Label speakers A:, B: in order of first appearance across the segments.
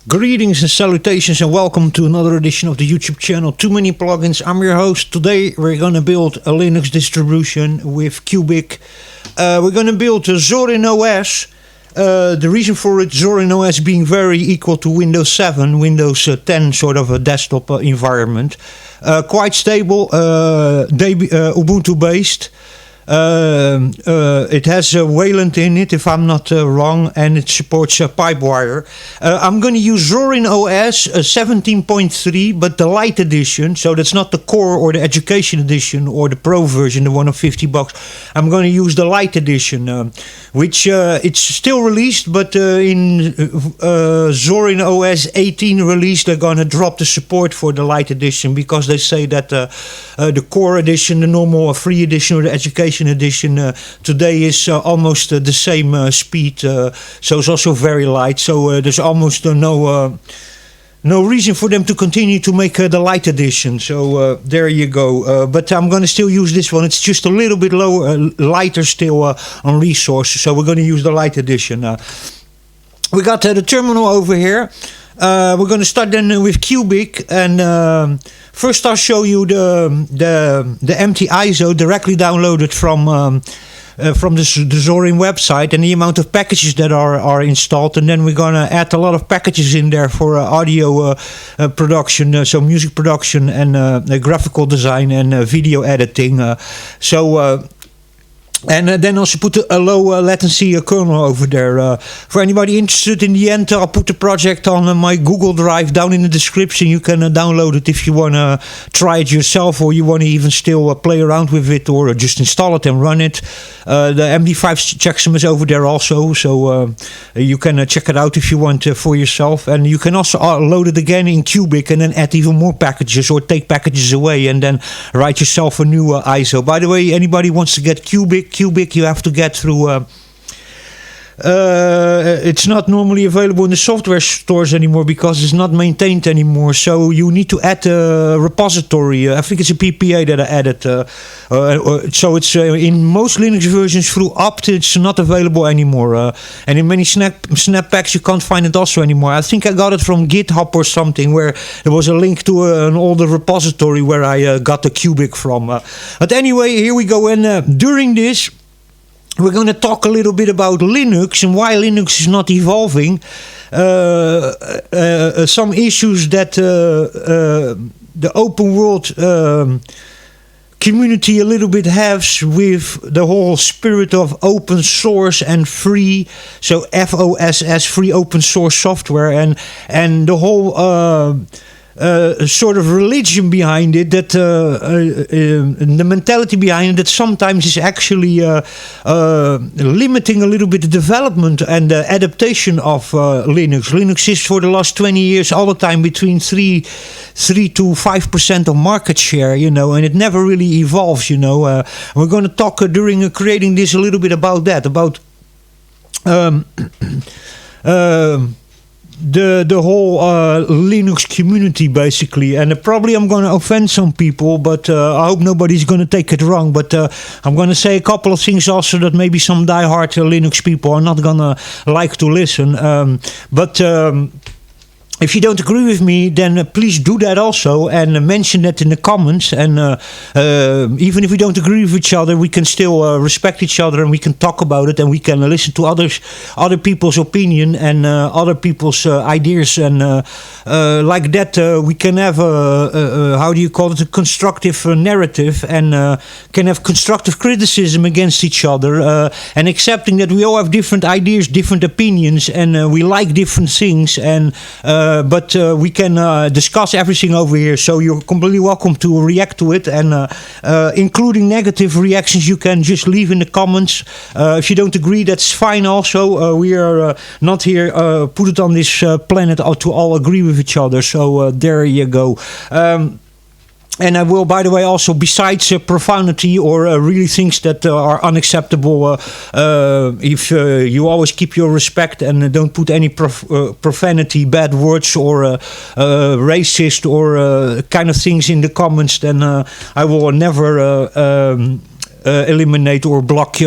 A: Greetings and salutations and welcome to another edition of the YouTube channel Too Many Plugins. I'm your host. Today we're going to build a Linux distribution with Cubic. We're going to build a Zorin OS. The reason for it, Zorin OS being very equal to Windows 7, Windows 10 sort of a desktop environment. Quite stable, Ubuntu based. It has Wayland in it, if I'm not wrong, and it supports Pipewire. I'm going to use Zorin OS 17.3, but the Lite edition, so that's not the core or the education edition or the pro version, the one of $50. I'm going to use the Lite edition, which it's still released, but in Zorin OS 18 release, they're going to drop the support for the Lite edition because they say that the core edition, the normal free edition or the education edition today is almost the same speed, so it's also very light, so there's almost no reason for them to continue to make the Lite edition, so there you go. But I'm going to still use this one. It's just a little bit lower, lighter still on resources, so we're going to use the Lite edition. We got the terminal over here. We're going to start then with Cubic, and first I'll show you the empty ISO directly downloaded from the Zorin website and the amount of packages that are installed, and then we're going to add a lot of packages in there for audio production, so music production and graphical design and video editing. And then also put a low latency kernel over there. For anybody interested, in the end I'll put the project on my Google Drive down in the description. You can download it if you want to try it yourself, or you want to even still play around with it, or just install it and run it. The MD5 checksum is over there also, so you can check it out if you want for yourself. And you can also load it again in Cubic and then add even more packages, or take packages away and then write yourself a new ISO. By the way, anybody wants to get Cubic, you have to get through it's not normally available in the software stores anymore because it's not maintained anymore, so you need to add a repository. I think it's a PPA that I added, so it's in most Linux versions through opt it's not available anymore, and in many snap packs you can't find it also anymore. I think I got it from GitHub or something, where there was a link to an older repository where I got the Cubic from. But anyway, here we go, and during this we're going to talk a little bit about Linux and why Linux is not evolving. Some issues that the open world community a little bit has with the whole spirit of open source and free, so FOSS, free open source software, and the whole sort of religion behind it, that the mentality behind it, that sometimes is actually limiting a little bit the development and the adaptation of Linux. Linux is for the last 20 years all the time between 3 to 5% of market share, and it never really evolves, We're going to talk during creating this a little bit about that, about the whole Linux community, basically. And probably I'm going to offend some people, but I hope nobody's going to take it wrong. But I'm going to say a couple of things also that maybe some diehard Linux people are not going to like to listen. But if you don't agree with me, then please do that also, and mention that in the comments. And even if we don't agree with each other, we can still respect each other, and we can talk about it, and we can listen to other people's opinion and other people's ideas, and like that we can have how do you call it, a constructive narrative, and can have constructive criticism against each other, and accepting that we all have different ideas, different opinions, and we like different things, and but we can discuss everything over here, so you're completely welcome to react to it, and including negative reactions you can just leave in the comments. If you don't agree, that's fine also. We are not here put it on this planet to all agree with each other, so there you go. And I will, by the way, also, besides profanity or really things that are unacceptable, if you always keep your respect and don't put any profanity, bad words, or racist or kind of things in the comments, then I will never eliminate or block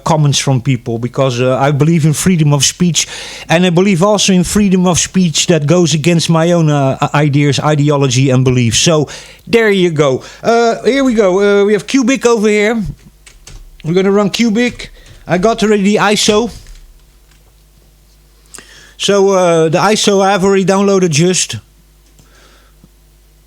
A: comments from people, because I believe in freedom of speech, and I believe also in freedom of speech that goes against my own ideas, ideology, and beliefs. So there you go. Here we go. We have Cubic over here. We're gonna run Cubic. I got already the ISO. So the ISO I have already downloaded just.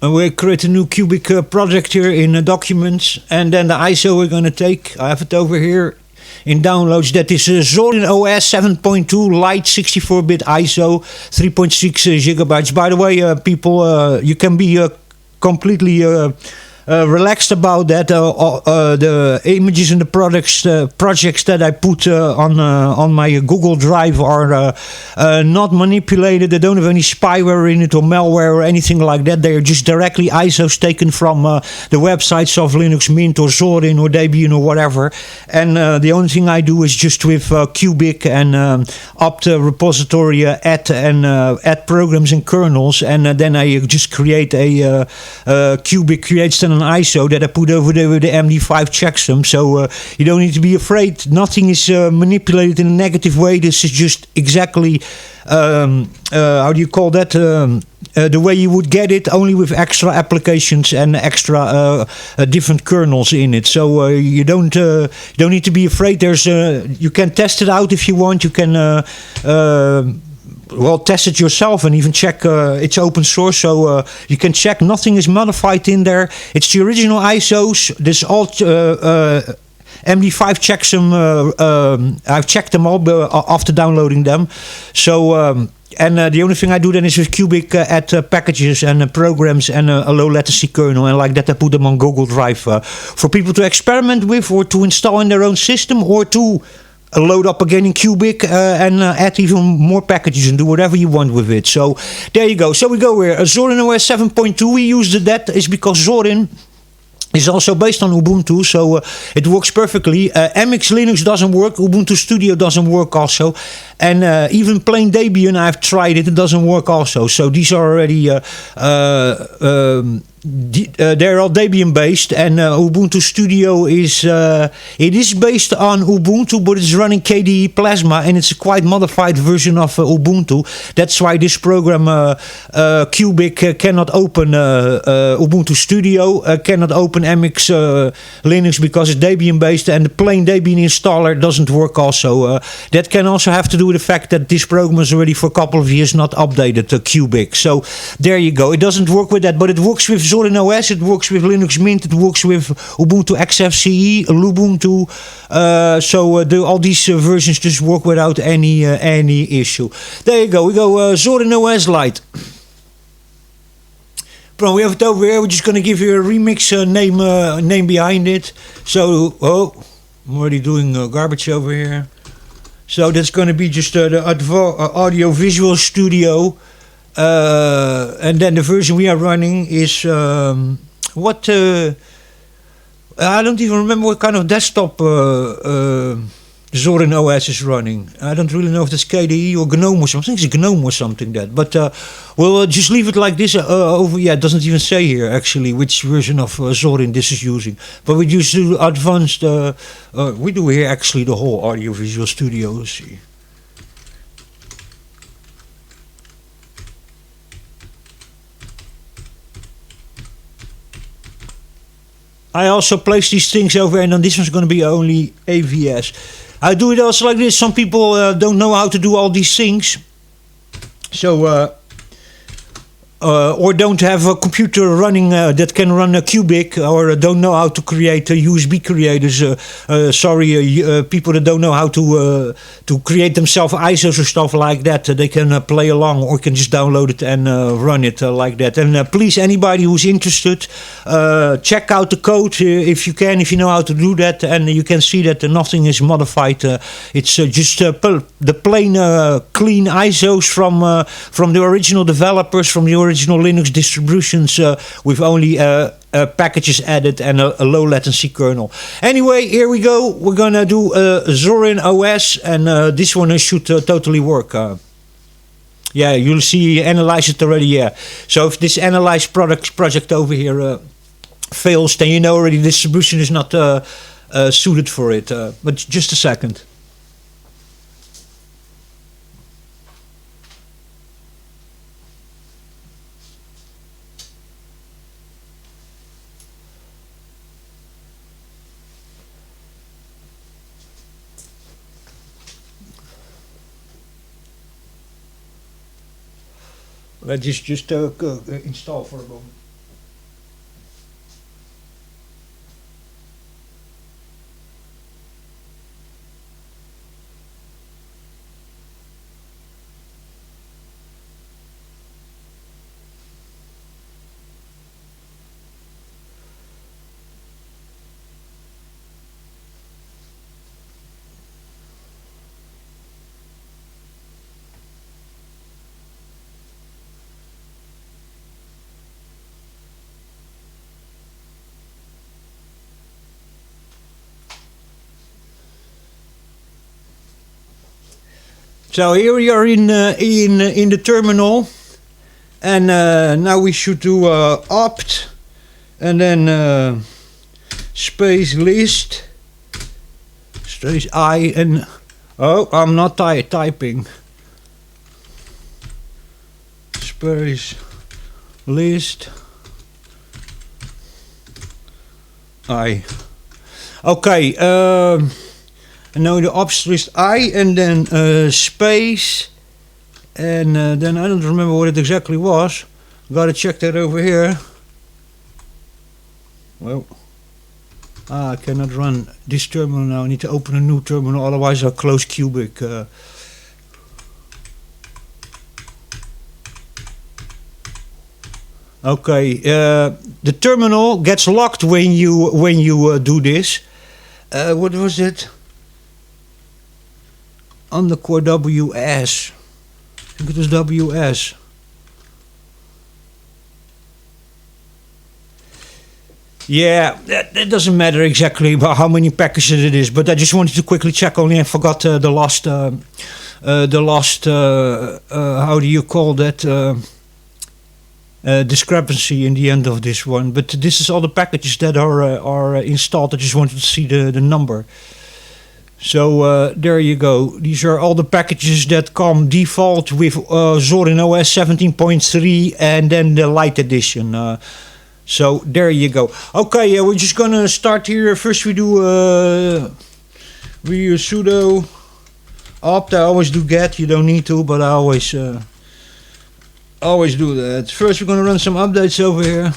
A: And we create a new Cubic project here in Documents, and then the ISO we're going to take, I have it over here in downloads. That is Zorin OS 7.2 Lite 64-bit ISO, 3.6 gigabytes. By the way, people, you can be completely relaxed about that. The images and the projects that I put on my Google Drive are not manipulated. They don't have any spyware in it or malware or anything like that. They are just directly ISOs taken from the websites of Linux Mint or Zorin or Debian or whatever. And the only thing I do is just with Cubic and opt repository add programs and kernels, and then I just create a Cubic creates then an ISO that I put over there with the MD5 checksum. So you don't need to be afraid. Nothing is manipulated in a negative way. This is just exactly how do you call that? The way you would get it, only with extra applications and extra different kernels in it. So you don't need to be afraid. There's you can test it out if you want. You can well, test it yourself and even check. It's open source, so you can check. Nothing is modified in there. It's the original ISOs. This all MD5 checksum. I've checked them all after downloading them. So and the only thing I do then is with Cubic add packages and programs and a low latency kernel, and like that I put them on Google Drive for people to experiment with, or to install in their own system, or to load up again in Cubic and add even more packages and do whatever you want with it. So there you go. So we go here. Zorin OS 7.2. We used that is because Zorin is also based on Ubuntu, so it works perfectly. MX Linux doesn't work. Ubuntu Studio doesn't work also. And even plain Debian, I've tried it. It doesn't work also. So these are already they're all Debian based, and Ubuntu Studio is it is based on Ubuntu, but it's running KDE Plasma, and it's a quite modified version of Ubuntu. That's why this program Cubic cannot open Ubuntu Studio, cannot open MX Linux because it's Debian based, and the plain Debian installer doesn't work also. That can also have to do with the fact that this program is already for a couple of years not updated to Cubic. So there you go. It doesn't work with that, but it works with Zorin OS, it works with Linux Mint, it works with Ubuntu XFCE, Lubuntu. So all these versions just work without any issue. There you go. We go Zorin OS Lite. Bro, we have it over here. We're just gonna give you a remix name behind it. So I'm already doing garbage over here. So that's gonna be just the Audio Visual Studio. And then the version we are running is what I don't even remember what kind of desktop Zorin OS is running. I don't really know if that's KDE or GNOME or something. I think it's GNOME or something that. But we'll just leave it like this over. Yeah, it doesn't even say here actually which version of Zorin this is using. But we just do advanced. We do here actually the whole Audio Visual Studio. Let's see. I also place these things over, and then this one's going to be only AVS. I do it also like this. Some people don't know how to do all these things. So or don't have a computer running that can run a Cubic, or don't know how to create USB creators. People that don't know how to create themselves ISOs or stuff like that. They can play along or can just download it and run it like that. And please, anybody who's interested, check out the code if you can, if you know how to do that, and you can see that nothing is modified. It's just the plain clean ISOs from the original developers, from the original Linux distributions, with only packages added and a low latency kernel. Anyway, here we go. We're gonna do Zorin OS, and this one should totally work. Yeah, you'll see analyze it already. Yeah. So if this analyze project over here fails, then you know already the distribution is not suited for it. But just a second. Let's just install for a moment. So here we are in the terminal, and now we should do opt, and then space list, space I, and oh, I'm not typing. Space list I. Okay. And now the ops list I, and then space, and then I don't remember what it exactly was. Gotta check that over here. Well, I cannot run this terminal now. I need to open a new terminal, otherwise I'll close Cubic. Okay, the terminal gets locked when you do this. What was it? Undercore WS. I think it was WS. Yeah, that doesn't matter exactly about how many packages it is, but I just wanted to quickly check. Only I forgot the last how do you call that, discrepancy in the end of this one. But this is all the packages that are installed. I just wanted to see the number. So there you go. These are all the packages that come default with Zorin OS 17.3 and then the Lite edition. So there you go. Okay, we're just gonna start here. First we do sudo opt. I always do get. You don't need to, but I always do that. First we're gonna run some updates over here.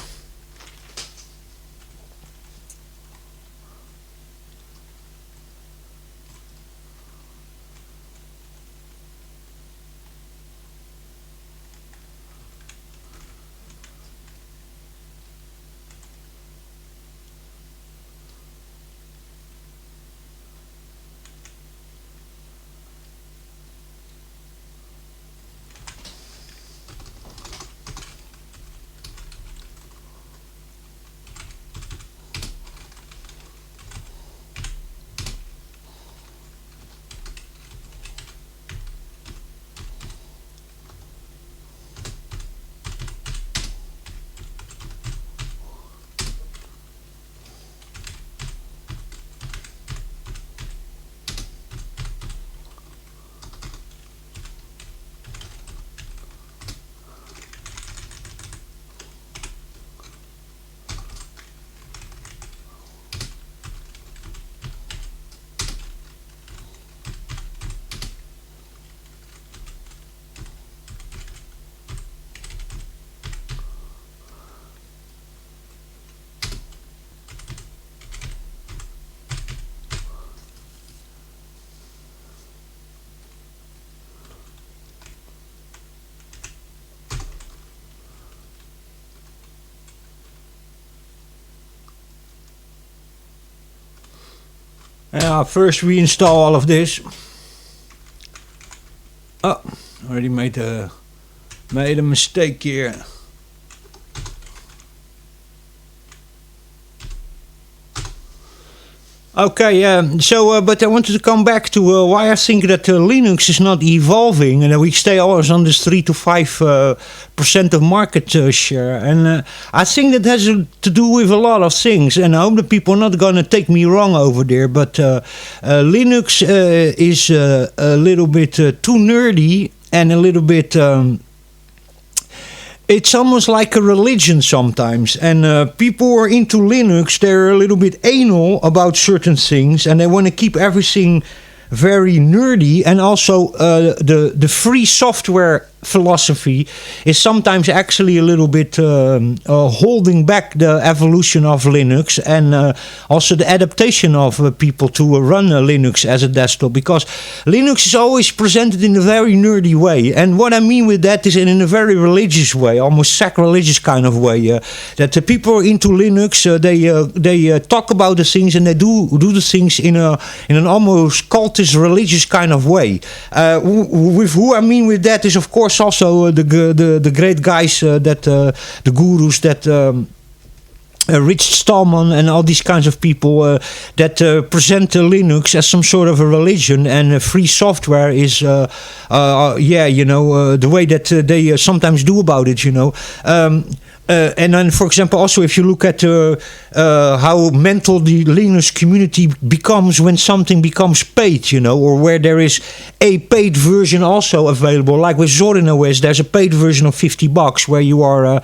A: First we install all of this. Oh, already made a mistake here. Okay, but I wanted to come back to why I think that Linux is not evolving and that we stay always on this 3 to 5% of market share. And I think that has to do with a lot of things. And I hope that people are not going to take me wrong over there. But Linux is a little bit too nerdy and a little bit... it's almost like a religion sometimes, and people who are into Linux, they're a little bit anal about certain things, and they want to keep everything very nerdy. And also the free software philosophy is sometimes actually a little bit holding back the evolution of Linux, and also the adaptation of people to run Linux as a desktop, because Linux is always presented in a very nerdy way. And what I mean with that is in a very religious way, almost sacrilegious kind of way, that the people are into Linux, they talk about the things and they do the things in an almost cultist religious kind of way. With who I mean with that is of course also the great guys the gurus that Rich Stallman and all these kinds of people that present Linux as some sort of a religion, and free software is the way that they sometimes do about it, and then, for example, also if you look at how mental the Linux community becomes when something becomes paid, or where there is a paid version also available, like with Zorin OS, there's a paid version of $50 where you are,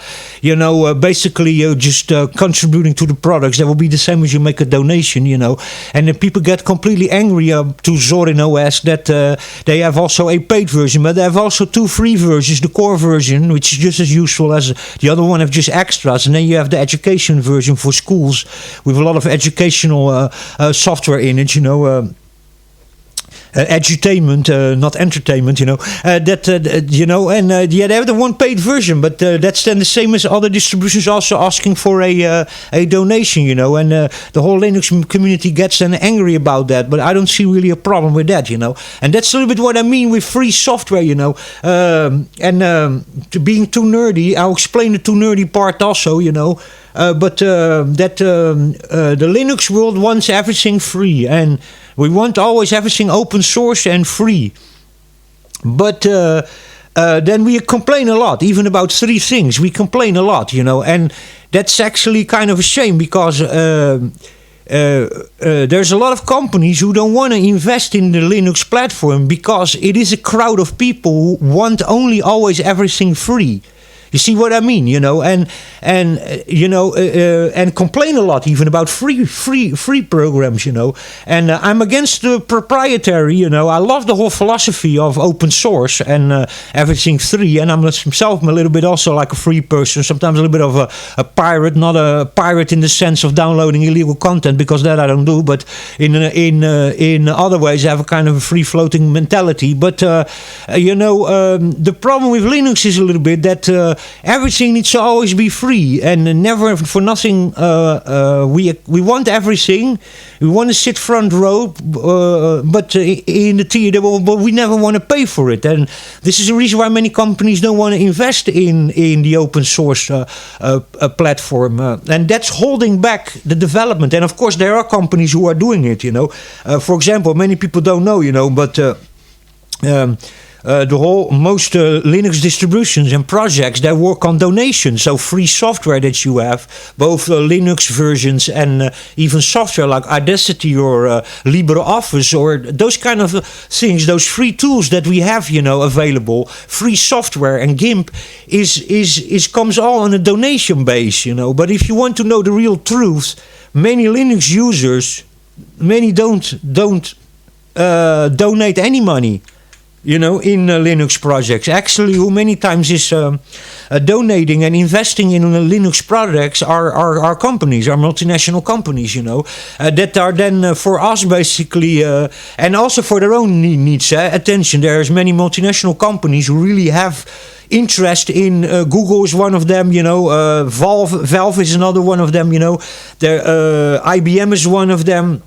A: basically just contributing to the products. That will be the same as you make a donation, and then people get completely angry to Zorin OS that they have also a paid version, but they have also 2 free versions, the core version, which is just as useful as the other one, have just extras, and then you have the education version for schools with a lot of educational software in it, edutainment, not entertainment, they have the one paid version, but that's then the same as other distributions also asking for a donation, and the whole Linux community gets then angry about that, but I don't see really a problem with that, and that's a little bit what I mean with free software, and to being too nerdy. I'll explain the too nerdy part also, but the Linux world wants everything free, and we want always everything open source and free. But then we complain a lot, even about 3 things. We complain a lot, and that's actually kind of a shame, because there's a lot of companies who don't want to invest in the Linux platform because it is a crowd of people who want only always everything free. You see what I mean, and complain a lot even about free programs, And I'm against the proprietary, I love the whole philosophy of open source and everything free. And I'm myself a little bit also like a free person, sometimes a little bit of a pirate, not a pirate in the sense of downloading illegal content, because that I don't do. But in other ways, I have a kind of a free floating mentality. But the problem with Linux is a little bit that everything needs to always be free and never for nothing. We want everything. We want to sit front row, but in the theater, but we never want to pay for it. And this is the reason why many companies don't want to invest in the open source platform, and that's holding back the development. And of course, there are companies who are doing it. For example, many people don't know. But most Linux distributions and projects, they work on donations, so free software that you have, both Linux versions and even software like Audacity or LibreOffice or those kind of things, those free tools that we have, available, free software and GIMP is comes all on a donation base, But if you want to know the real truth, many Linux users, many don't donate any money. In Linux projects. Actually, who many times is donating and investing in Linux products are companies, are multinational companies, that are then for us basically, and also for their own needs. Attention, there's many multinational companies who really have interest in Google is one of them, Valve is another one of them, IBM is one of them.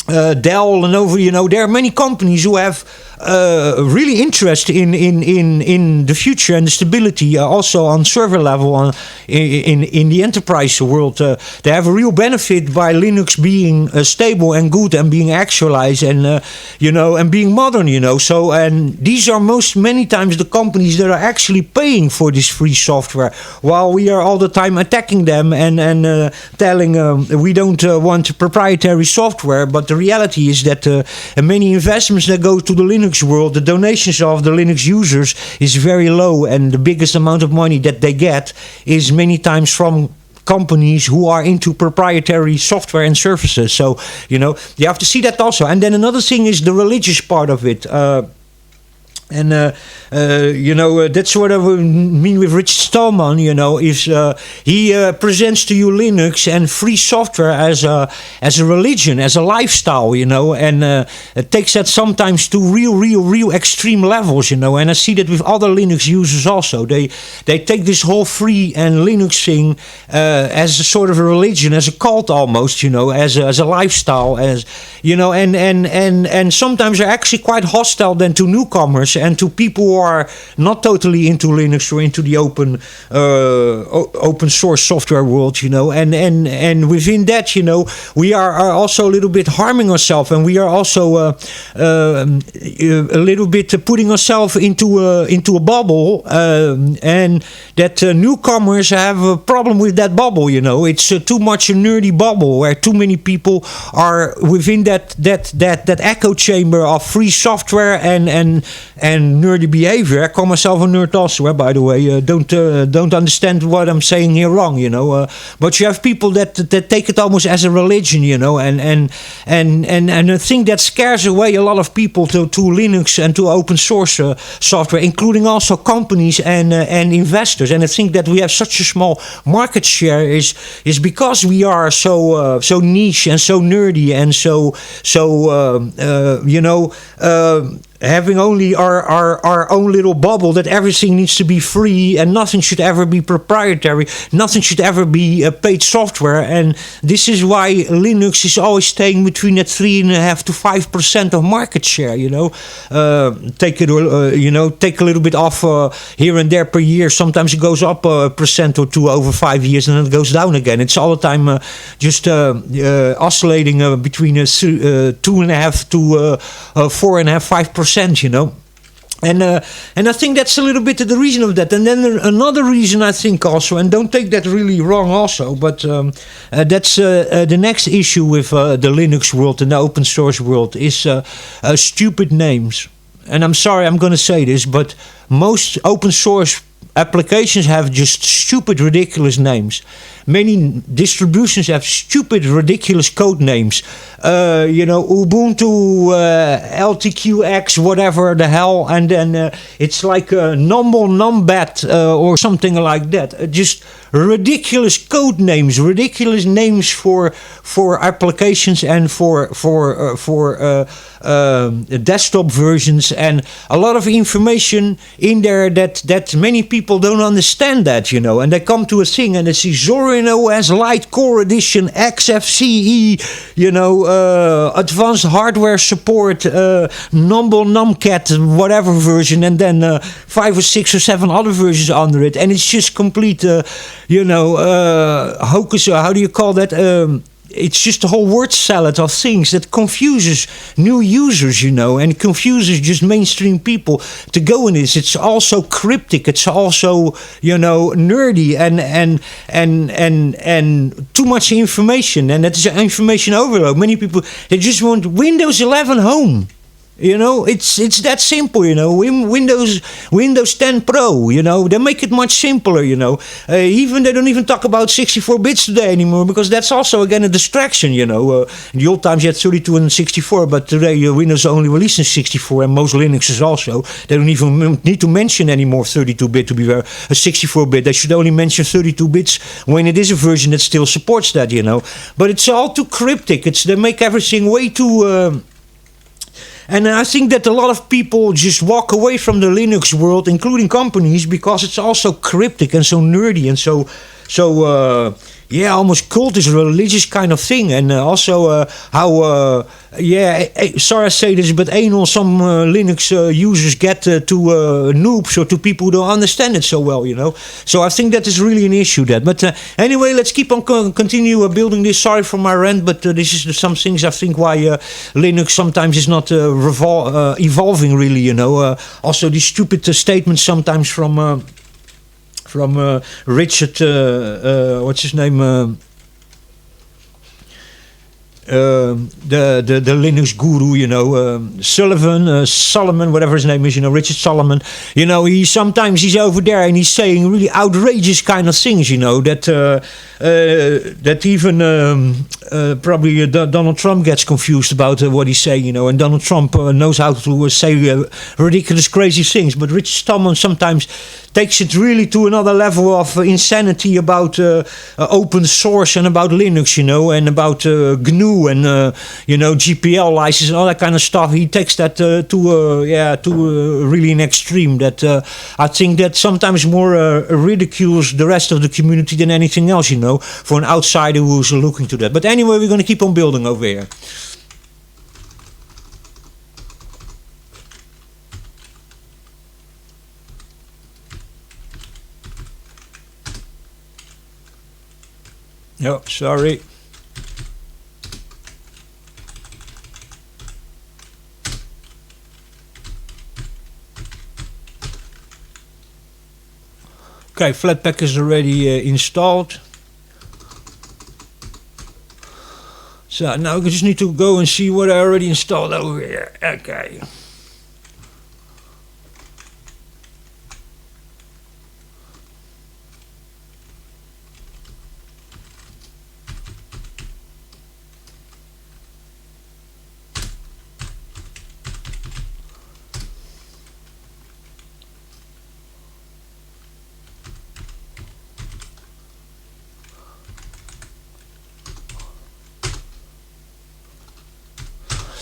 A: Dell and over, there are many companies who have really interested in the future and the stability, also on server level, in the enterprise world. They have a real benefit by Linux being stable and good and being actualized and and being modern. So, and these are many times the companies that are actually paying for this free software, while we are all the time attacking them and telling we don't want proprietary software. But the reality is that many investments that go to the Linux world, the donations of the Linux users is very low, and the biggest amount of money that they get is many times from companies who are into proprietary software and services. So, you have to see that also. And then another thing is the religious part of it. That's what I mean with Richard Stallman. Is he presents to you Linux and free software as a religion, as a lifestyle, and it takes that sometimes to real extreme levels, and I see that with other Linux users also. They take this whole free and Linux thing as a sort of a religion, as a cult almost, as a lifestyle, as and sometimes they're actually quite hostile then to newcomers and to people who are not totally into Linux or into the open source software world, and within that, we are also a little bit harming ourselves, and we are also a little bit putting ourselves into a bubble, and that newcomers have a problem with that bubble. It's too much a nerdy bubble where too many people are within that echo chamber of free software and nerdy behavior. I call myself a nerd also, by the way. Don't understand what I'm saying here wrong, but you have people that take it almost as a religion, and I think that scares away a lot of people to Linux and to open source software, including also companies and investors. And I think that we have such a small market share is because we are so niche and so nerdy and so having only our own little bubble, that everything needs to be free and nothing should ever be proprietary, nothing should ever be paid software. And this is why Linux is always staying between that 3.5% to 5% of market share. Take a little bit off here and there per year. Sometimes it goes up a percent or two over 5 years, and then it goes down again. It's all the time just oscillating between 2.5% to 4.5%, 5%, And I think that's a little bit of the reason of that. And then another reason, I think also, and don't take that really wrong also, but that's the next issue with the Linux world and the open source world is stupid names. And I'm sorry I'm going to say this, but most open source applications have just stupid, ridiculous names. Many distributions have stupid, ridiculous code names. Ubuntu, LTQX, whatever the hell, and then it's like Numble Numbat or something like that. Just ridiculous code names, ridiculous names for applications and for desktop versions, and a lot of information in there that many people don't understand that, and they come to a thing and they see Zorin OS Lite Core Edition XFCE, advanced hardware support, Numble Numcat, whatever version, and then 5 or 6 or 7 other versions under it, and it's just complete, hocus, how do you call that? It's just a whole word salad of things that confuses new users, and confuses just mainstream people to go in this. It's also cryptic. It's also, nerdy and too much information, and it's information overload. Many people, they just want Windows 11 Home. It's that simple, Windows 10 Pro, they make it much simpler, even they don't even talk about 64 bits today anymore, because that's also again a distraction, in the old times you had 32 and 64, but today Windows only releases 64, and most Linuxes also, they don't even need to mention anymore 32-bit to be a 64-bit, they should only mention 32 bits when it is a version that still supports that, but it's all too cryptic, they make everything way too... And I think that a lot of people just walk away from the Linux world, including companies, because it's also cryptic and so nerdy and so yeah, almost cultish, religious kind of thing, and also how sorry I say this, but anal some Linux users get to noobs or to people who don't understand it so well, you know. So I think that is really an issue. That, but anyway, let's keep on continue building this. Sorry for my rant, but this is some things I think why Linux sometimes is not evolving really, you know. Also these stupid statements sometimes from Richard, what's his name? The Linux guru, you know, Solomon, whatever his name is, you know, Richard Solomon. You know, he's over there and he's saying really outrageous kind of things, you know, that even probably Donald Trump gets confused about what he's saying, you know, and Donald Trump knows how to say ridiculous, crazy things. But Richard Stallman sometimes takes it really to another level of insanity about open source and about Linux, you know, and about GNU and you know, GPL license and all that kind of stuff. He takes that to really an extreme that I think that sometimes more ridicules the rest of the community than anything else, you know, for an outsider who's looking to that. But anyway, we're going to keep on building over here. Oh, sorry. Okay, Flatpak is already installed. So now we just need to go and see what I already installed over here. Okay.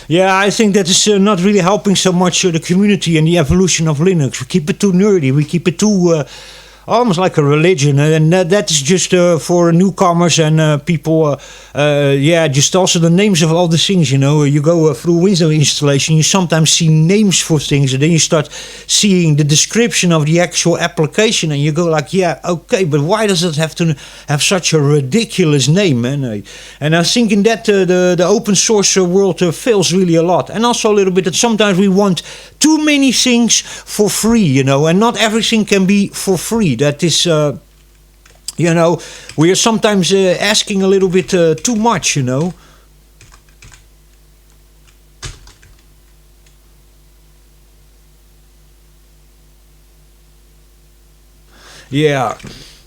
A: Yeah, I think that is not really helping so much the community and the evolution of Linux. We keep it too nerdy. We keep it too almost like a religion, and that is just for newcomers and people. Just also the names of all the things. You know, you go through Windows installation, you sometimes see names for things, and then you start seeing the description of the actual application, and you go like, yeah, okay, but why does it have to have such a ridiculous name, man? And I think in that the open source world fails really a lot, and also a little bit that sometimes we want too many things for free, you know, and not everything can be for free. That is, you know, we are sometimes asking a little bit too much, you know. Yeah,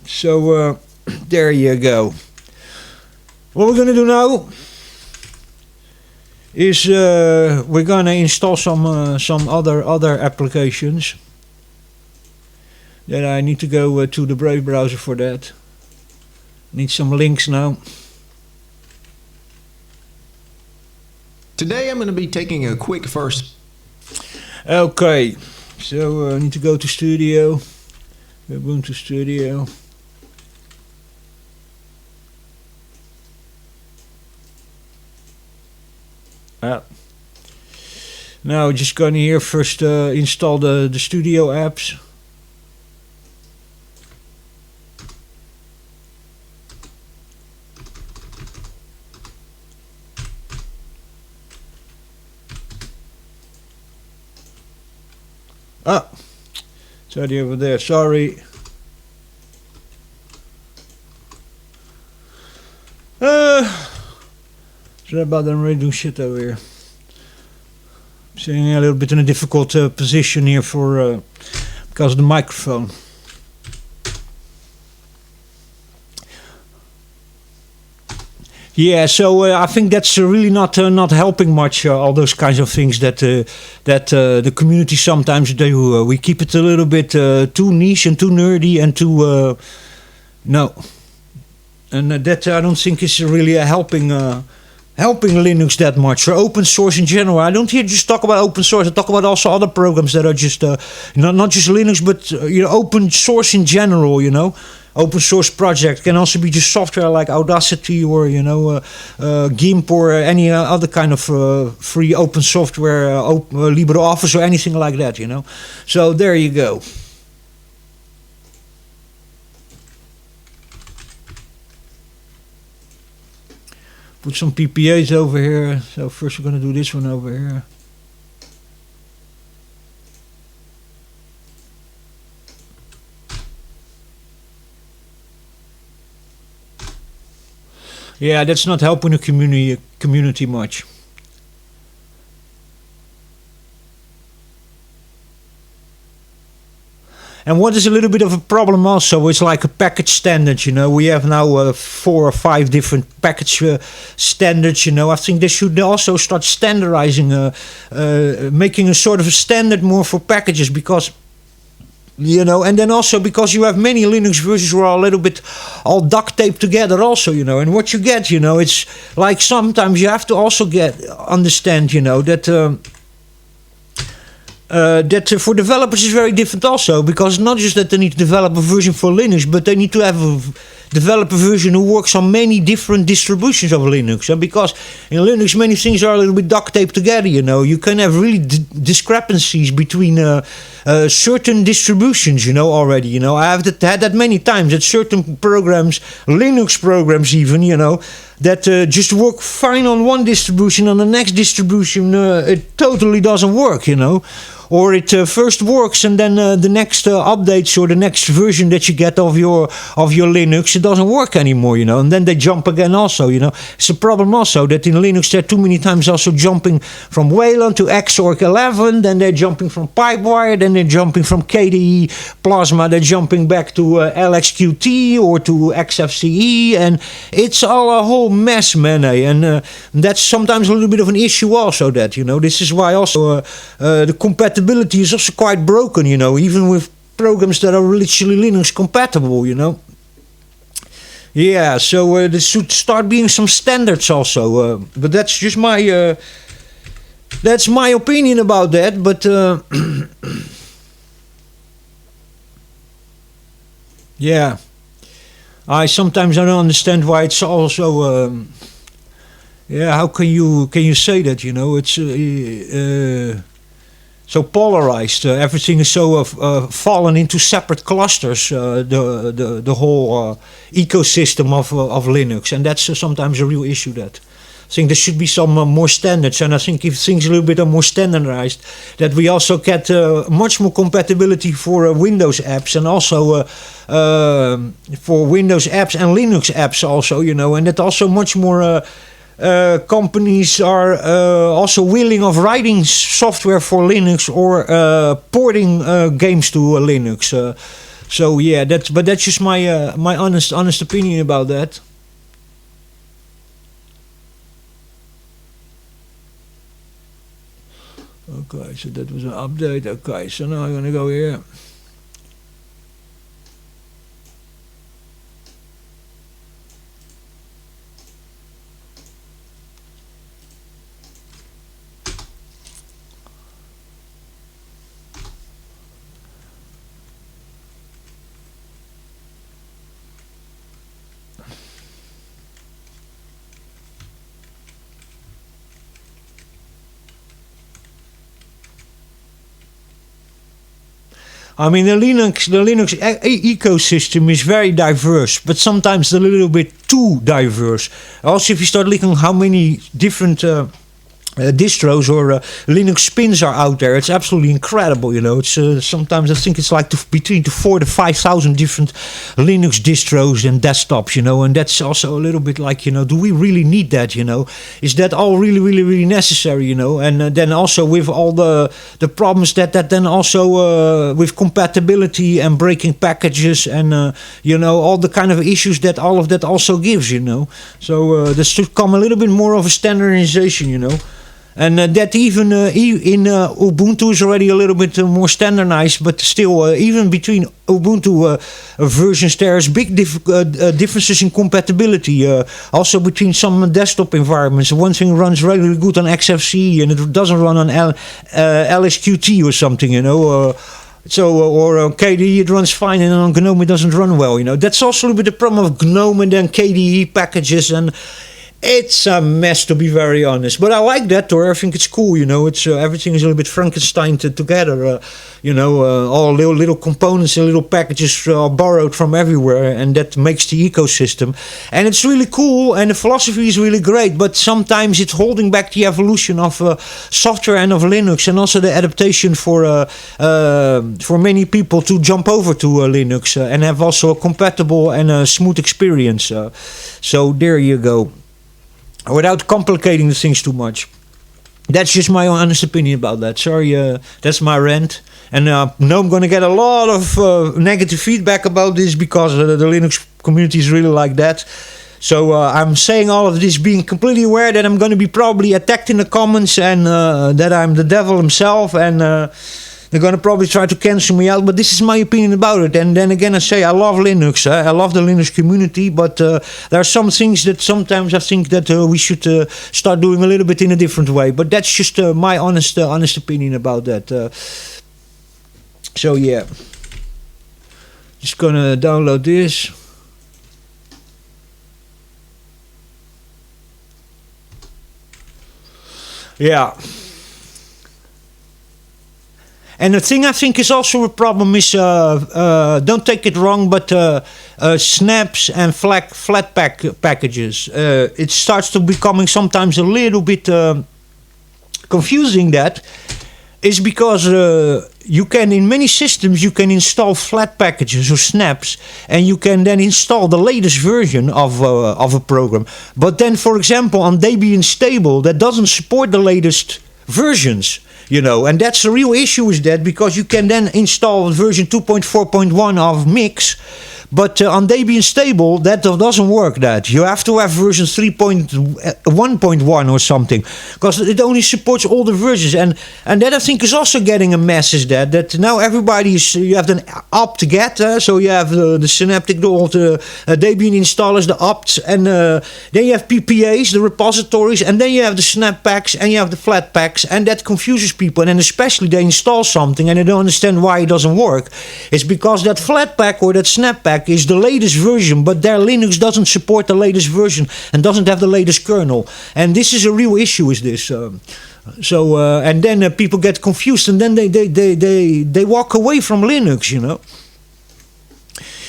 A: so there you go. What we're gonna do now is we're gonna install some other applications. Then I need to go to the Brave browser for that. Need some links now.
B: Today I'm going to be taking a quick first.
A: Okay, so I need to go to Studio, Ubuntu Studio. Now just going here first install the Studio apps. It's already over there, sorry. Sorry about that, I'm already doing shit over here. I'm sitting a little bit in a difficult position here for because of the microphone. Yeah, so I think that's really not helping much. All those kinds of things that the community sometimes do. We keep it a little bit too niche and too nerdy and too no, and that I don't think is really helping Linux that much or open source in general. I don't here just talk about open source. I talk about also other programs that are just not just Linux, but you know, open source in general. You know. open source project. Can also be just software like Audacity or GIMP or any other kind of free open software, LibreOffice or anything like that. So there you go. Put some PPAs over here. So first we're going to do this one over here. Yeah, that's not helping the community much. And what is a little bit of a problem also, it's like a package standard, We have now 4 or 5 different package standards, I think they should also start standardizing, making a sort of a standard more for packages, because and then also because you have many Linux versions who are a little bit all duct taped together also, and what you get, it's like sometimes you have to also understand, that that for developers is very different also, because it's not just that they need to develop a version for Linux, but they need to have a develop a version who works on many different distributions of Linux. And because in Linux many things are a little bit duct taped together, you can have really discrepancies between certain distributions, already. I have had that many times, that certain programs, Linux programs even, that just work fine on one distribution, on the next distribution it totally doesn't work, or it first works and then the next updates or the next version that you get of your Linux, it doesn't work anymore, and then they jump again also, It's a problem also that in Linux they're too many times also jumping from Wayland to Xorg 11, then they're jumping from Pipewire, then they're jumping from KDE Plasma, they're jumping back to LXQT or to XFCE, and it's all a whole mess, man, and that's sometimes a little bit of an issue also, that, this is why also the compatibility is also quite broken, even with programs that are literally Linux compatible, Yeah, so there should start being some standards also, but that's just that's my opinion about that, but yeah, I sometimes don't understand why it's also yeah, how can you say that, it's so polarized, everything is so fallen into separate clusters, the whole ecosystem of Linux, and that's sometimes a real issue. That I think there should be some more standards, and I think if things a little bit are more standardized, that we also get much more compatibility for Windows apps, and also for Windows apps and Linux apps also, and that also much more companies are also willing of writing software for Linux or porting games to Linux. So yeah, but that's just my my honest opinion about that. Okay, so that was an update. Okay, so now I'm gonna go here. I mean, the Linux ecosystem is very diverse, but sometimes a little bit too diverse. Also, if you start looking how many different distros or Linux spins are out there, it's absolutely incredible. It's sometimes I think it's like between 4,000 to 5,000 different Linux distros and desktops. And that's also a little bit like, do we really need that? Is that all really necessary? And then also with all the problems that then also with compatibility and breaking packages and all the kind of issues that all of that also gives. So there should come a little bit more of a standardization. And that even in Ubuntu is already a little bit more standardized, but still, even between Ubuntu versions, there's big differences in compatibility. Also between some desktop environments. One thing runs really good on XFCE and it doesn't run on LXQT or something, So, or KDE, it runs fine, and on GNOME it doesn't run well. That's also a little bit the problem of GNOME and then KDE packages, and it's a mess, to be very honest. But I like that, or I think it's cool. It's everything is a little bit Frankenstein together. All little components and little packages are borrowed from everywhere, and that makes the ecosystem. And it's really cool, and the philosophy is really great. But sometimes it's holding back the evolution of software and of Linux, and also the adaptation for many people to jump over to Linux and have also a compatible and a smooth experience. So there you go. Without complicating the things too much. That's just my honest opinion about that. Sorry, that's my rant. And now I'm going to get a lot of negative feedback about this because the Linux community is really like that. So I'm saying all of this being completely aware that I'm going to be probably attacked in the comments and that I'm the devil himself, and they're going to probably try to cancel me out, but this is my opinion about it. And then again, I say I love Linux. I love the Linux community, but there are some things that sometimes I think that we should start doing a little bit in a different way. But that's just my honest opinion about that. So yeah, just gonna download this. Yeah. And the thing I think is also a problem is, don't take it wrong, but snaps and flat packages. It starts to becoming sometimes a little bit confusing. That is because you can, in many systems, you can install flat packages or snaps, and you can then install the latest version of a program. But then, for example, on Debian Stable, that doesn't support the latest versions. And that's the real issue is that, because you can then install version 2.4.1 of Mix, but on Debian Stable that doesn't work. That you have to have version 3.1.1 or something, because it only supports older versions, and that I think is also getting a mess. Is that now everybody is, you have an opt-get, so you have the Synaptic, the old Debian installers, the opts, and then you have PPAs, the repositories, and then you have the snap packs and you have the flat packs, and that confuses people. And then especially they install something and they don't understand why it doesn't work. It's because that flat pack or that snap pack is the latest version, but their Linux doesn't support the latest version and doesn't have the latest kernel. And this is a real issue, is this. And then people get confused, and then they walk away from Linux,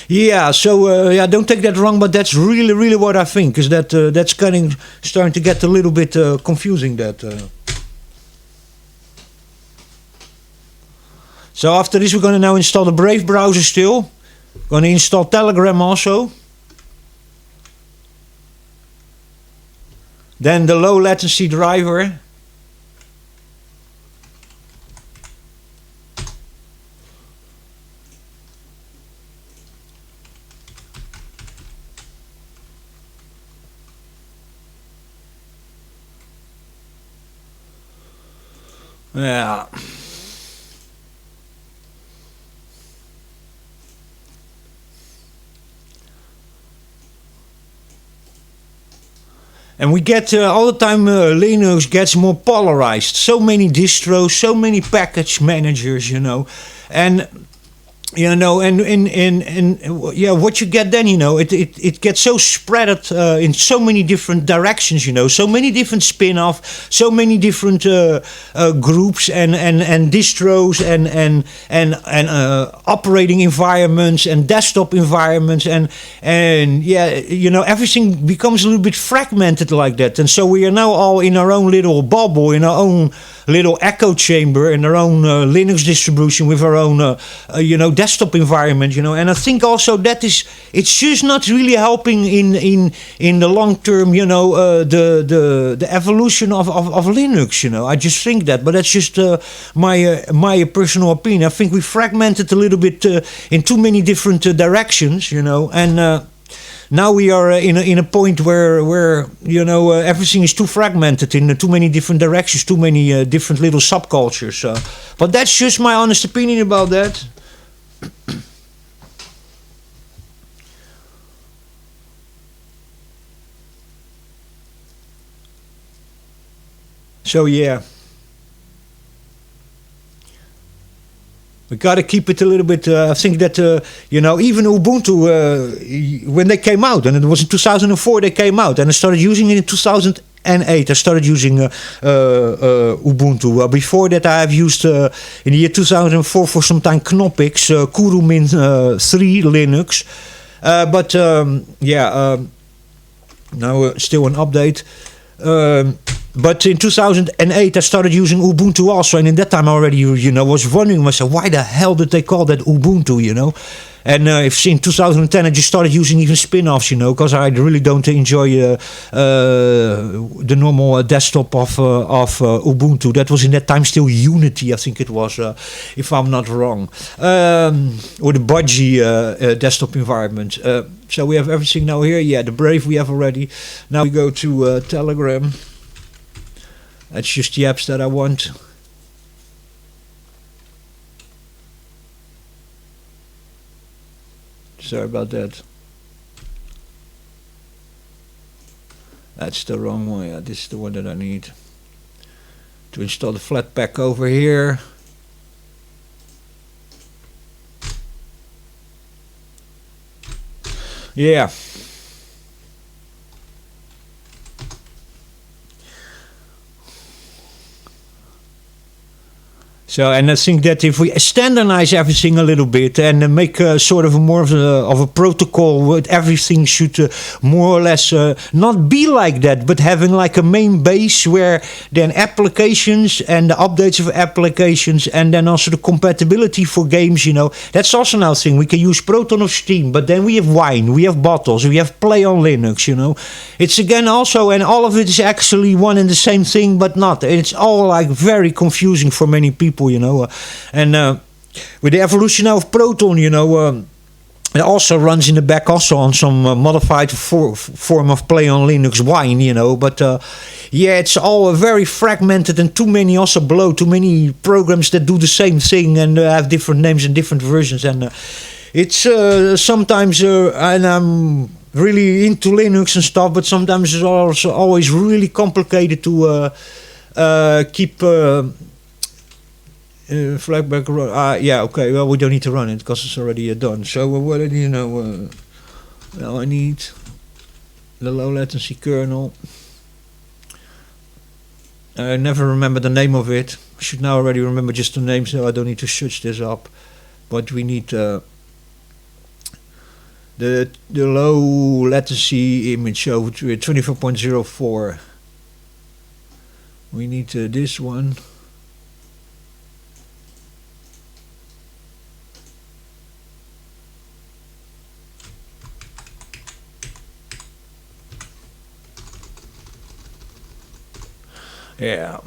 A: Yeah, so don't take that wrong, but that's really what I think, is that that's starting to get a little bit confusing. So after this, we're going to now install the Brave browser still. Going to install Telegram also. Then the low latency driver. Yeah. And we get all the time Linux gets more polarized. So many distros, so many package managers, and what you get then, it gets so spread in so many different directions, so many different spin-off, so many different groups and distros and operating environments and desktop environments, and everything becomes a little bit fragmented like that. And so we are now all in our own little bubble, in our own little echo chamber, in our own Linux distribution with our own desktop environment, and I think also that it's just not really helping in the long term, the evolution of Linux, I just think that, but that's just my personal opinion. I think we fragmented a little bit in too many different directions, and now we are in a point where everything is too fragmented in too many different directions, too many different little subcultures. But that's just my honest opinion about that. So yeah. We got to keep it a little bit. I think that even Ubuntu, when they came out, and it was in 2004 they came out, and I started using it in 2008. I started using Ubuntu. Before that, I have used in the year 2004 for some time Knoppix, Kurumin 3 Linux. Now still an update. But in 2008, I started using Ubuntu also, and in that time I already, was wondering myself, why the hell did they call that Ubuntu, And if in 2010 I just started using even spin-offs, because I really don't enjoy the normal desktop of Ubuntu. That was in that time still Unity, I think it was, if I'm not wrong, or the Budgie desktop environment. So we have everything now here. Yeah, the Brave we have already. Now we go to Telegram. That's just the apps that I want. Sorry about that. That's the wrong one. Yeah, this is the one that I need to install the Flatpak over here. Yeah. So, and I think that if we standardize everything a little bit and make sort of more of a protocol, where everything should more or less not be like that, but having like a main base where then applications and the updates of applications and then also the compatibility for games, that's also another thing. We can use Proton of Steam, but then we have Wine, we have Bottles, we have Play on Linux, It's again also, and all of it is actually one and the same thing, but not. It's all like very confusing for many people. And with the evolution now of Proton, it also runs in the back also on some modified form of Play on Linux Wine, But it's all very fragmented and too many programs that do the same thing and have different names and different versions. And it's sometimes, and I'm really into Linux and stuff, but sometimes it's also always really complicated to keep... Flatpak run. Yeah, okay. Well, we don't need to run it because it's already done. So what do well, I need the low latency kernel. I never remember the name of it. I should now already remember just the name, so I don't need to search this up. But we need the low latency image over 24.04. We need this one. Yeah.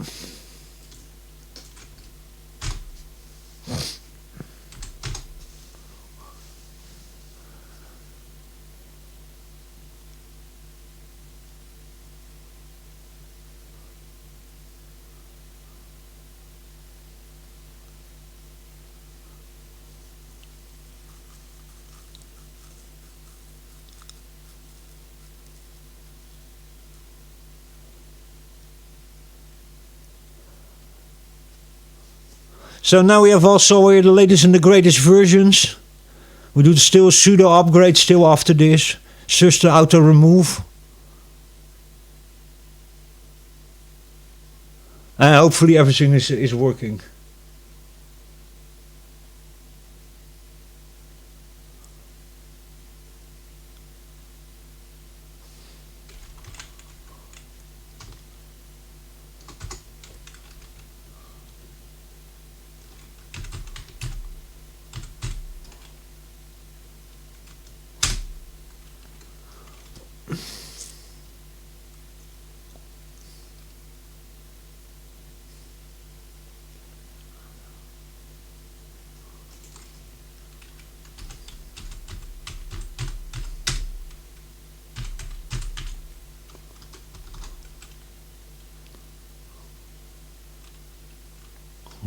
A: So now we have also the latest and the greatest versions. We do still a sudo upgrade still after this. Search the auto remove. And hopefully everything is working.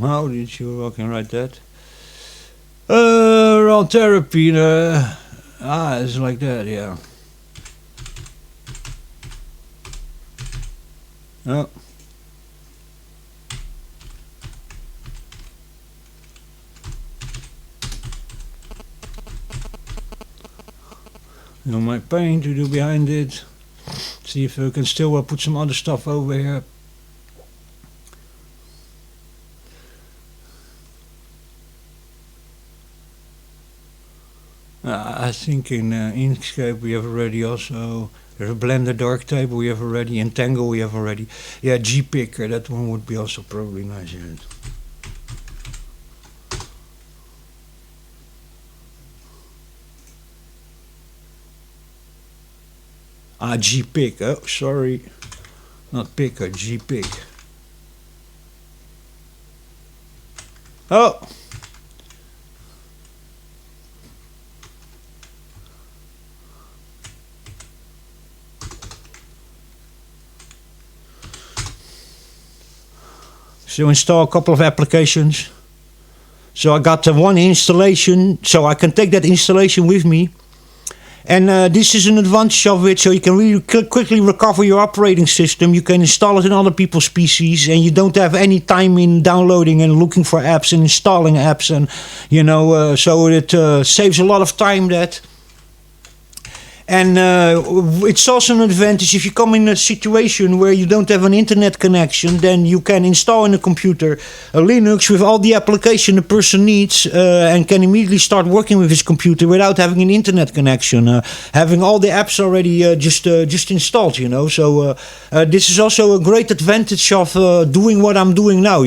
A: How did you can write that? Around therapy, it's like that, yeah. Oh. my paint to do behind it. See if we can still put some other stuff over here. I think in Inkscape we have already also. There's a Blender dark table we have already. In Tangle we have already. Yeah, GPicker, that one would be also probably nice. Yeah. GPick. Oh, sorry. Not Picker, GPick. Oh! So install a couple of applications. So I got one installation, so I can take that installation with me. And this is an advantage of it, so you can really quickly recover your operating system. You can install it in other people's PCs, and you don't have any time in downloading and looking for apps and installing apps, and so it saves a lot of time. And it's also an advantage if you come in a situation where you don't have an internet connection, then you can install in a computer a Linux with all the application the person needs and can immediately start working with his computer without having an internet connection, having all the apps already just installed, So this is also a great advantage of doing what I'm doing now,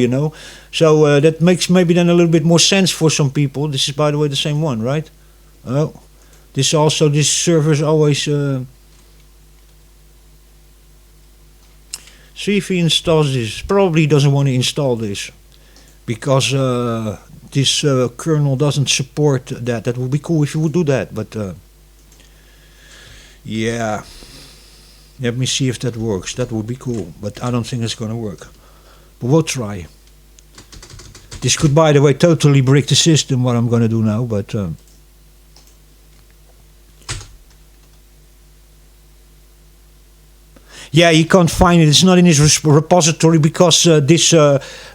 A: So that makes maybe then a little bit more sense for some people. This is, by the way, the same one, right? Oh. This server is always. See if he installs this. Probably doesn't want to install this because this kernel doesn't support that. That would be cool if you would do that, but yeah. Let me see if that works. That would be cool, but I don't think it's gonna work. But we'll try. This could, by the way, totally break the system. What I'm gonna do now, but. Yeah, you can't find it. It's not in his repository because this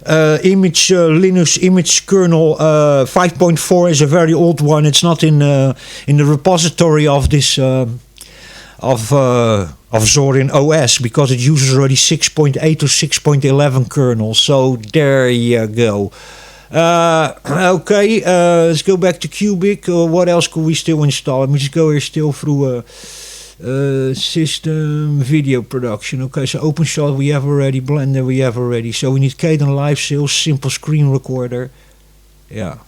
A: Linux image kernel 5.4 is a very old one. It's not in the repository of this of Zorin OS because it uses already 6.8 or 6.11 kernel. So there you go. Okay, let's go back to Cubic. What else could we still install? Let me just go here still through. System video production. Okay, so opensource we have already, Blender we have already. So we need Kden Live Sales, simple screen recorder. Yeah.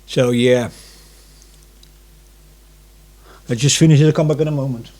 A: So yeah, I just finished it. I'll come back in a moment.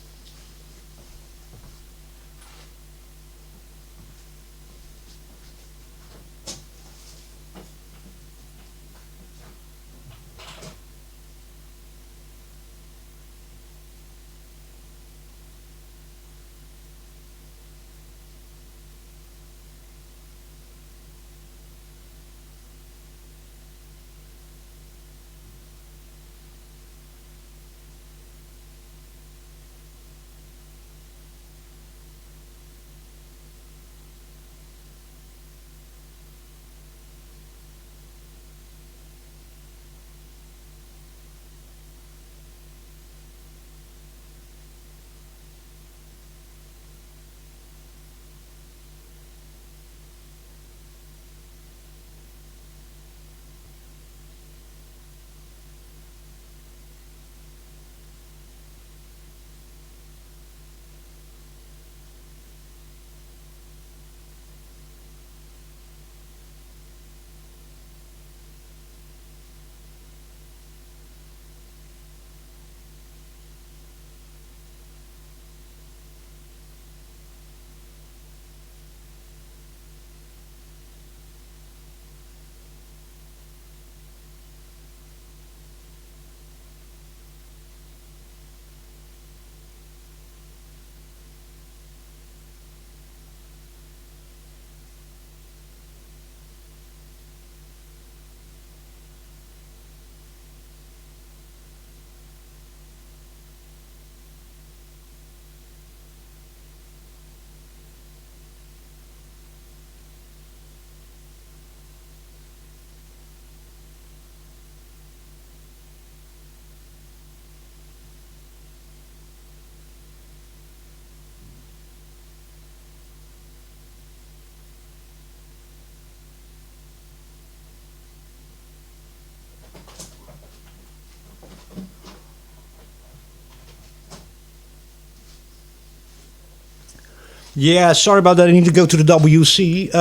A: Yeah, sorry about that. I need to go to the WC.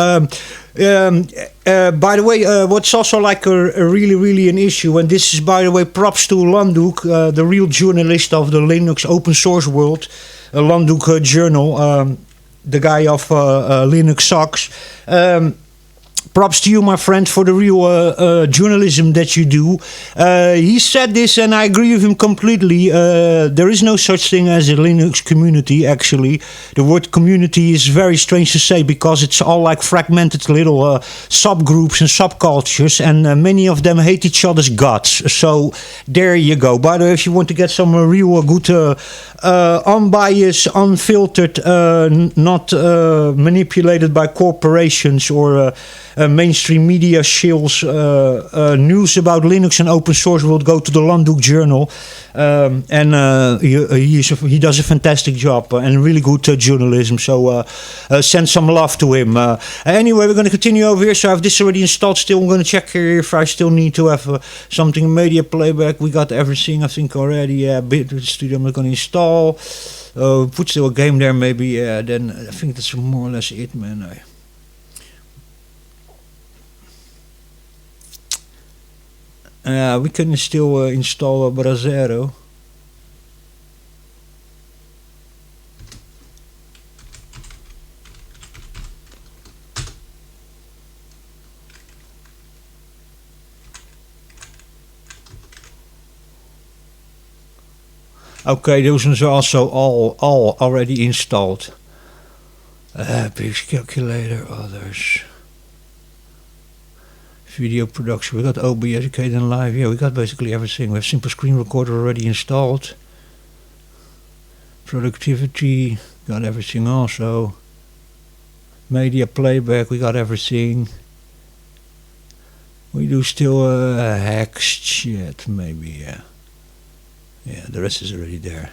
A: By the way, what's also like a really, really an issue, and this is, by the way, props to Landuk, the real journalist of the Linux open source world, Landuk Journal, the guy of Linux Socks. Props to you, my friend, for the real journalism that you do. He said this, and I agree with him completely. There is no such thing as a Linux community, actually. The word community is very strange to say because it's all like fragmented little subgroups and subcultures, and many of them hate each other's guts. So there you go. By the way, if you want to get some real good, unbiased, unfiltered, not manipulated by corporations or mainstream media shills news about Linux and open source, will go to the Landuk Journal, and he does a fantastic job and really good journalism. So send some love to him. Anyway, we're going to continue over here. So I have this already installed. Still, I'm going to check here if I still need to have something media playback. We got everything, I think, already. Yeah, Bit Studio I'm going to install. Put still a game there, maybe. Yeah, then I think that's more or less it, man. We can still install Brasero. Okay, those ones are also all already installed. Base calculator, others. Video production, we got OBS, okay, then live. Yeah, we got basically everything. We have Simple Screen Recorder already installed. Productivity, got everything also. Media playback, we got everything. We do still Hex shit, maybe, yeah. Yeah, the rest is already there.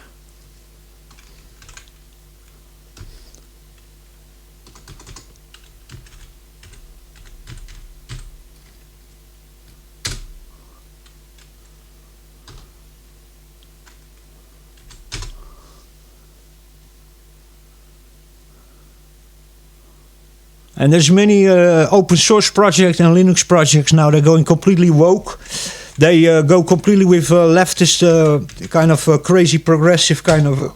A: And there's many open source projects and Linux projects now. They're going completely woke. They go completely with leftist kind of crazy progressive kind of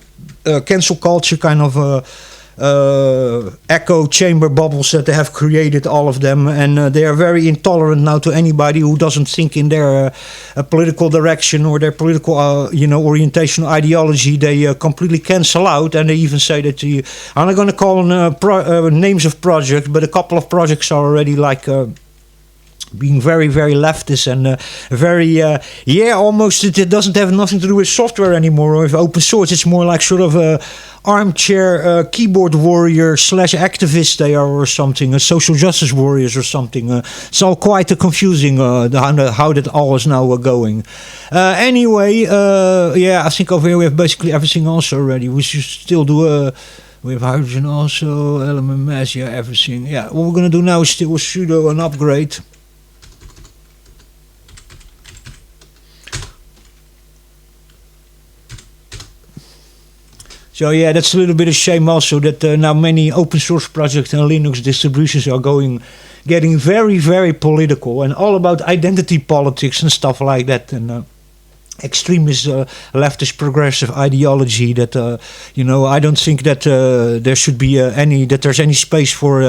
A: cancel culture kind of echo chamber bubbles that they have created, all of them, and they are very intolerant now to anybody who doesn't think in their political direction or their political orientation or ideology. They completely cancel out, and they even say that I'm not going to call them names of projects, but a couple of projects are already like being very, very leftist and very, almost it doesn't have nothing to do with software anymore or with open source. It's more like sort of a armchair keyboard warrior / activist they are, or something, social justice warriors or something. It's all quite confusing how that all is now going. Anyway, I think over here we have basically everything else already. We should still do we have hydrogen also, LMMS, everything. Yeah, what we're going to do now is still sudo an upgrade. So yeah, that's a little bit of shame also that now many open source projects and Linux distributions are getting very, very political and all about identity politics and stuff like that, and extremist leftist progressive ideology that I don't think that there should be there's any space for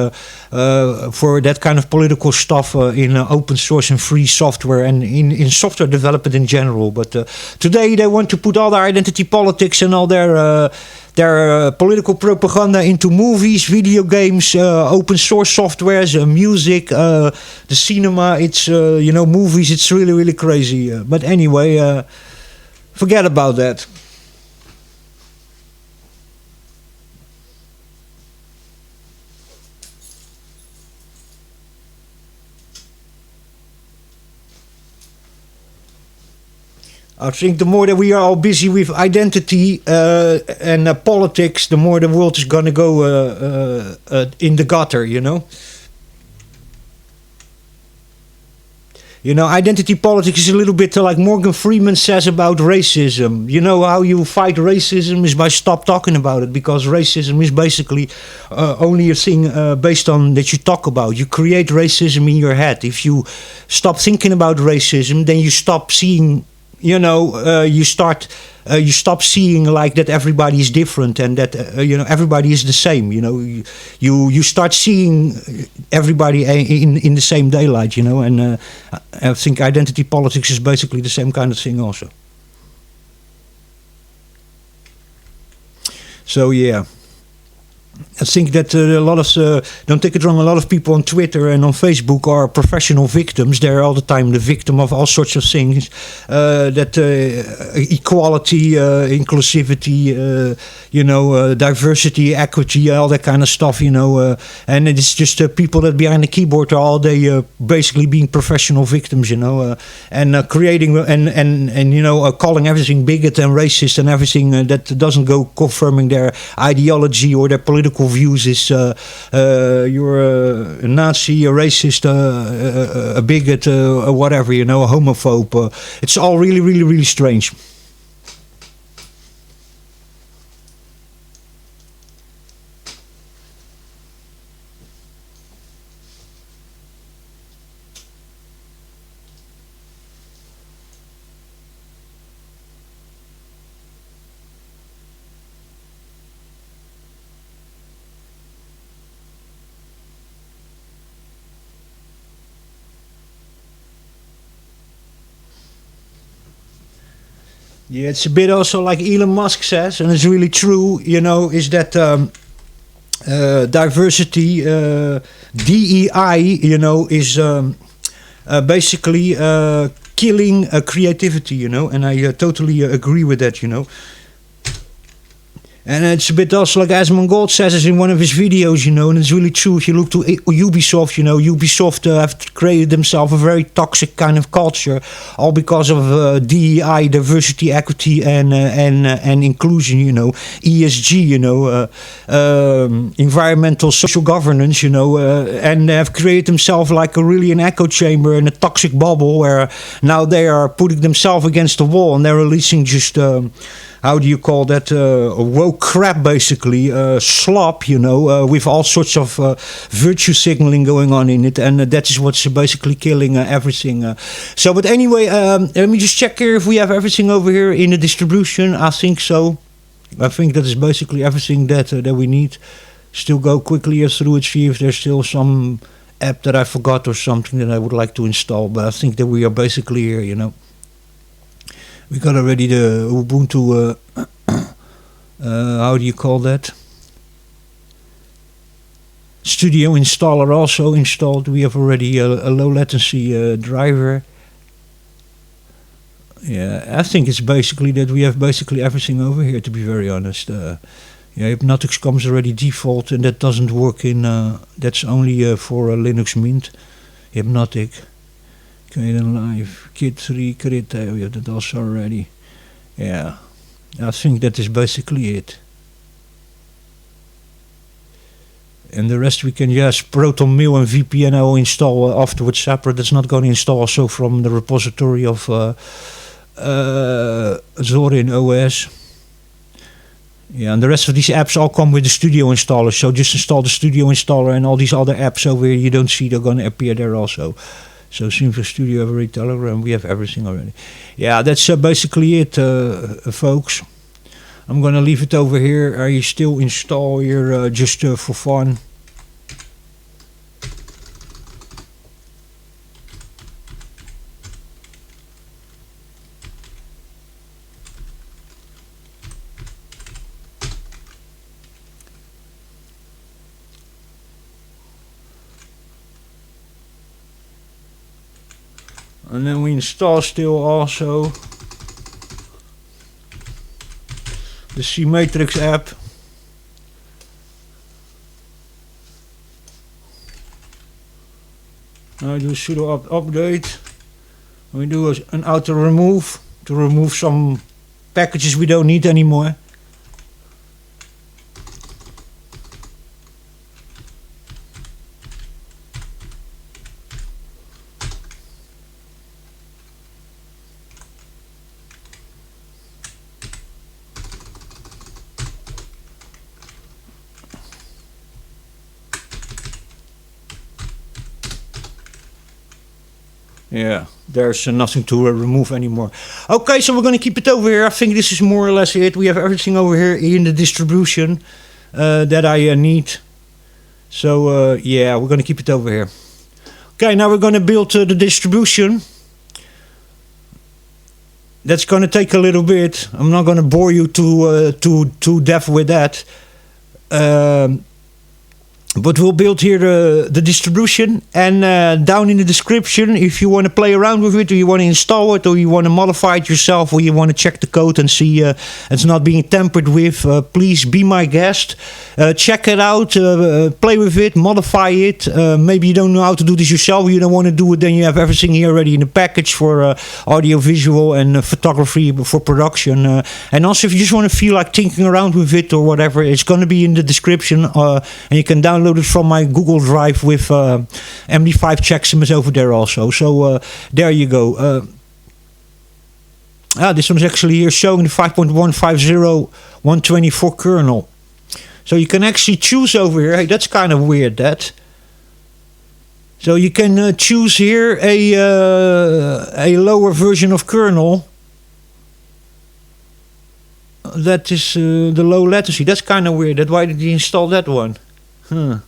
A: that kind of political stuff in open source and free software and in software development in general. But today they want to put all their identity politics and all their political propaganda into movies, video games, open source softwares, music, the cinema. It's movies. It's really, really crazy. But anyway, forget about that. I think the more that we are all busy with identity and politics, the more the world is going to go in the gutter, You know, identity politics is a little bit like Morgan Freeman says about racism. You know, how you fight racism is by stop talking about it, because racism is basically only a thing based on that you talk about. You create racism in your head. If you stop thinking about racism, then you stop seeing, you know, you stop seeing like that everybody is different and that you know, everybody is the same. You know, you start seeing everybody in the same daylight. You know, and I think identity politics is basically the same kind of thing also. So yeah. I think that a lot of, don't take it wrong, a lot of people on Twitter and on Facebook are professional victims. They're all the time the victim of all sorts of things. Equality, inclusivity, you know, diversity, equity, all that kind of stuff, you know. And it's just people that behind the keyboard are all day basically being professional victims, you know. And creating and you know, calling everything bigot and racist and everything that doesn't go confirming their ideology or their political views is you're a Nazi, a racist, a bigot, whatever, you know, a homophobe. It's all really, really, really strange. Yeah, it's a bit also like Elon Musk says, and it's really true, you know, is that diversity, DEI, you know, is basically killing creativity, you know, and I totally agree with that, you know. And it's a bit also like Asmongold says in one of his videos, you know, and it's really true. If you look to Ubisoft, you know, Ubisoft have created themselves a very toxic kind of culture, all because of DEI, diversity, equity, and inclusion, you know, ESG, you know, environmental, social governance, you know, and they have created themselves like really an echo chamber and a toxic bubble where now they are putting themselves against the wall and they're releasing just how do you call that, woke crap, basically, slop, you know, with all sorts of virtue signaling going on in it, and that is what's basically killing everything. So, but anyway, let me just check here if we have everything over here in the distribution. I think so. I think that is basically everything that that we need. Still go quickly through it, see if there's still some app that I forgot or something that I would like to install, but I think that we are basically here, you know. We got already the Ubuntu, how do you call that? Studio installer also installed. We have already a low latency driver. Yeah, I think it's basically that we have basically everything over here, to be very honest. Yeah, Hypnotics comes already default, and that doesn't work in, that's only for Linux Mint. Hypnotic. Create live, Kit 3, Crit, we have that also already. Yeah, I think that is basically it. And the rest we can just Proton Mail and VPN I will install afterwards separate. That's not going to install also from the repository of Zorin OS. Yeah, and the rest of these apps all come with the Studio installer. So just install the Studio installer and all these other apps over here you don't see, they're going to appear there also. So Synfra Studio, every Telegram, we have everything already. Yeah, that's basically it, folks. I'm going to leave it over here. Are you still install here just for fun? And then we install still also the C-Matrix app. Now I do sudo update. We do an auto remove to remove some packages we don't need anymore. Yeah, there's nothing to remove anymore. Okay, so we're going to keep it over here. I think this is more or less it. We have everything over here in the distribution that I need. So yeah, we're going to keep it over here. Okay, now we're going to build the distribution. That's going to take a little bit. I'm not going to bore you to death with that. But we'll build here the distribution, and down in the description, if you want to play around with it, or you want to install it, or you want to modify it yourself, or you want to check the code and see it's not being tampered with, please be my guest. Check it out, play with it, modify it. Maybe you don't know how to do this yourself, you don't want to do it, then you have everything here already in the package for audio, visual, and photography for production. And also, if you just want to feel like tinkering around with it or whatever, it's going to be in the description, and you can download it from my Google Drive with MD5 checksums over there also. So there you go. This one's actually here showing the 5.150 124 kernel. So you can actually choose over here. Hey, that's kind of weird, that. So you can choose here a lower version of kernel. That is the low latency. That's kind of weird. Why did he install that one? Huh.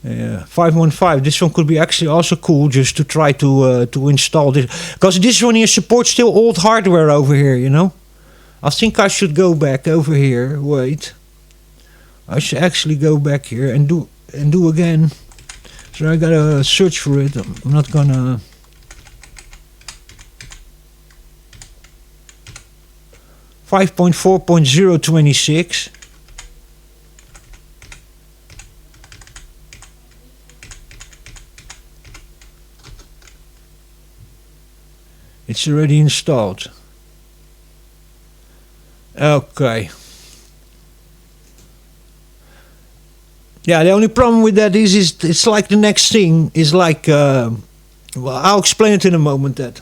A: Yeah, 515. This one could be actually also cool, just to try to install this, because this one here supports still old hardware over here. You know, I think I should go back over here. Wait, I should actually go back here and do again. So I gotta search for it. I'm not gonna. .4.026. It's already installed. Okay. Yeah, the only problem with that is it's like the next thing is like, well, I'll explain it in a moment. That.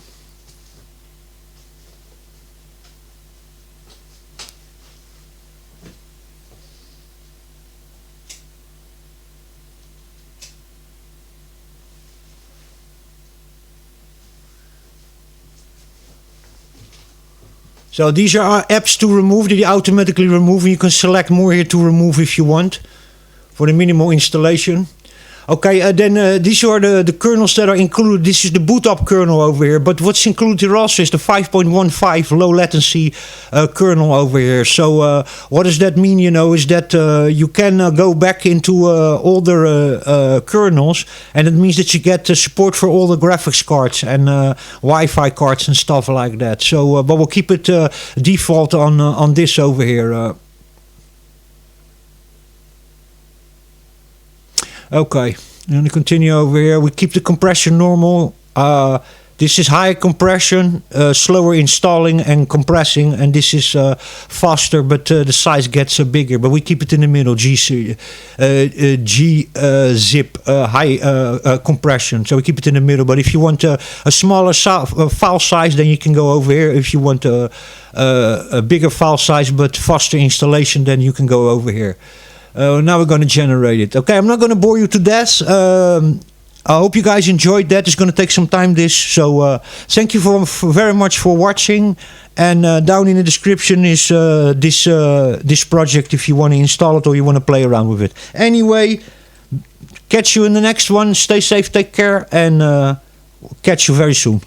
A: So these are apps to remove, that you automatically remove, and you can select more here to remove if you want, for the minimal installation. Okay, then these are the kernels that are included. This is the boot up kernel over here, but what's included here also is the 5.15 low latency kernel over here. So what does that mean, you know, is that you can go back into older kernels, and it means that you get support for all the graphics cards and Wi-Fi cards and stuff like that. So, but we'll keep it default on this over here. Okay, I'm going to continue over here. We keep the compression normal. This is higher compression, slower installing and compressing, and this is faster, but the size gets bigger. But we keep it in the middle, G-zip, high compression. So we keep it in the middle. But if you want a smaller file size, then you can go over here. If you want a bigger file size but faster installation, then you can go over here. Now we're going to generate it. Okay, I'm not going to bore you to death. I hope you guys enjoyed that. It's going to take some time, this. So thank you for very much for watching. And down in the description is this project if you want to install it or you want to play around with it. Anyway, catch you in the next one. Stay safe, take care, and catch you very soon.